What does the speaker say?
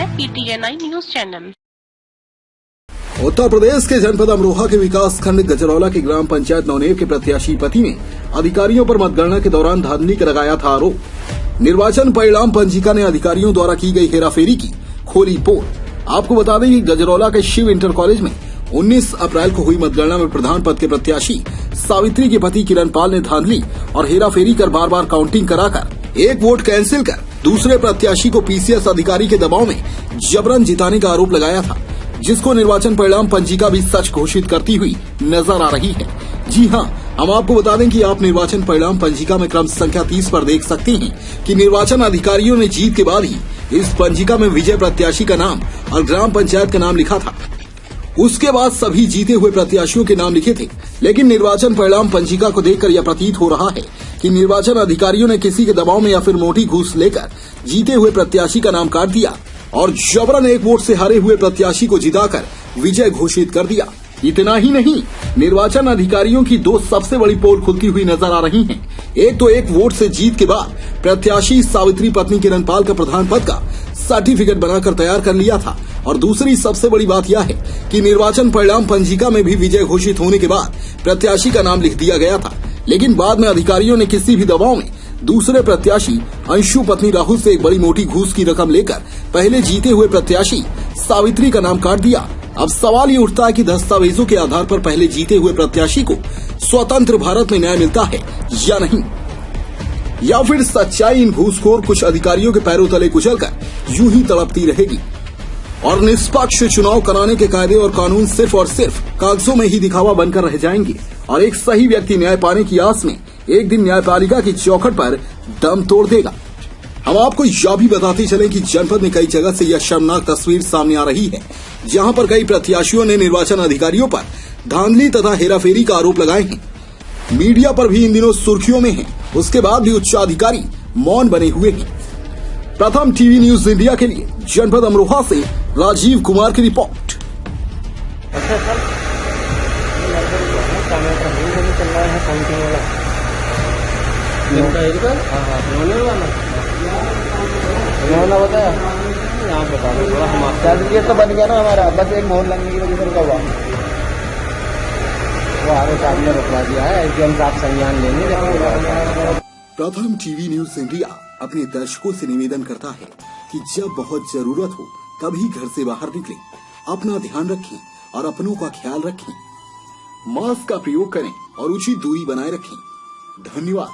है PTNI news channel. Uttar Pradesh के जनपद अमरोहा के विकास खंड गजरौला की ग्राम पंचायत नौनेर के प्रत्याशी पति ने अधिकारियों पर मतगणना के दौरान धांधली का लगाया था आरोप। निर्वाचन परिणाम पंजिका ने अधिकारियों द्वारा की गई हेराफेरी की खोली पोल। आपको बता दें कि गजरौला के शिव इंटर कॉलेज में 19 अप्रैल को हुई मतगणना में प्रधान पद के प्रत्याशी सावित्री के पति किरण पाल ने धांधली और हेराफेरी कर बार बार काउंटिंग कराकर एक वोट कैंसिल कर दूसरे प्रत्याशी को पीसीएस अधिकारी के दबाव में जबरन जिताने का आरोप लगाया था, जिसको निर्वाचन परिणाम पंजिका भी सच घोषित करती हुई नजर आ रही है। जी हां, हम आपको बता दें कि आप निर्वाचन परिणाम पंजिका में क्रम संख्या 30 पर देख सकते हैं कि निर्वाचन अधिकारियों ने जीत के बाद ही इस पंजिका में विजय प्रत्याशी का नाम और ग्राम पंचायत का नाम लिखा था। उसके बाद सभी जीते हुए प्रत्याशियों के नाम लिखे थे, लेकिन निर्वाचन परिणाम पंजिका को देखकर यह प्रतीत हो रहा है कि निर्वाचन अधिकारियों ने किसी के दबाव में या फिर मोटी घूस लेकर जीते हुए प्रत्याशी का नाम काट दिया और जबरन एक वोट से हारे हुए प्रत्याशी को जिताकर विजय घोषित कर दिया। इतना ही नहीं, निर्वाचन अधिकारियों की दो सबसे बड़ी पोल खुलती हुई नजर आ रही हैं। एक तो एक वोट से जीत के बाद प्रत्याशी सावित्री पत्नी किरण पाल का प्रधान पद का सर्टिफिकेट बनाकर तैयार कर लिया था, और दूसरी सबसे बड़ी बात यह है कि निर्वाचन परिणाम पंजिका में भी विजय घोषित होने के बाद प्रत्याशी का नाम लिख दिया गया था, लेकिन बाद में अधिकारियों ने किसी भी दबाव में दूसरे प्रत्याशी अंशु पत्नी राहुल से एक बड़ी मोटी घूस की रकम लेकर पहले जीते हुए प्रत्याशी सावित्री का नाम काट दिया। अब सवाल ये उठता है कि दस्तावेजों के आधार पर पहले जीते हुए प्रत्याशी को स्वतंत्र भारत में न्याय मिलता है या नहीं, या फिर सच्चाई इन घूसखोर कुछ अधिकारियों के पैरों तले कुचलकर यूं ही तड़पती रहेगी और निष्पक्ष चुनाव कराने के कायदे और कानून सिर्फ और सिर्फ कागजों में ही दिखावा बनकर रह जाएंगे और एक सही व्यक्ति न्याय पाने की आस में एक दिन न्यायपालिका की चौखट पर दम तोड़ देगा। हम आपको यह भी बताते चलें कि जनपद में कई जगह से यह शर्मनाक तस्वीर सामने आ रही है, जहां पर कई प्रत्याशियों ने निर्वाचन अधिकारियों पर धांधली तथा हेराफेरी का आरोप लगाए हैं। मीडिया पर भी इन दिनों सुर्खियों में है, उसके बाद भी उच्चाधिकारी मौन बने हुए हैं। प्रथम टीवी न्यूज इंडिया के लिए जनपद अमरोहा से राजीव कुमार की रिपोर्ट। बताया यहाँ बता दो थोड़ा हम ये तो बन गया ना हमारा, बस एक मोहर लगने की वजह से रुका हुआ वो आगे सामने रुकवा दिया है, एसडीएम साहब संज्ञान लेंगे। प्रथम टीवी न्यूज इंडिया अपने दर्शकों से निवेदन करता है कि जब बहुत जरूरत हो तभी घर से बाहर निकलें, अपना ध्यान रखें और अपनों का ख्याल रखें, मास्क का प्रयोग करें और उचित दूरी बनाए रखें। धन्यवाद।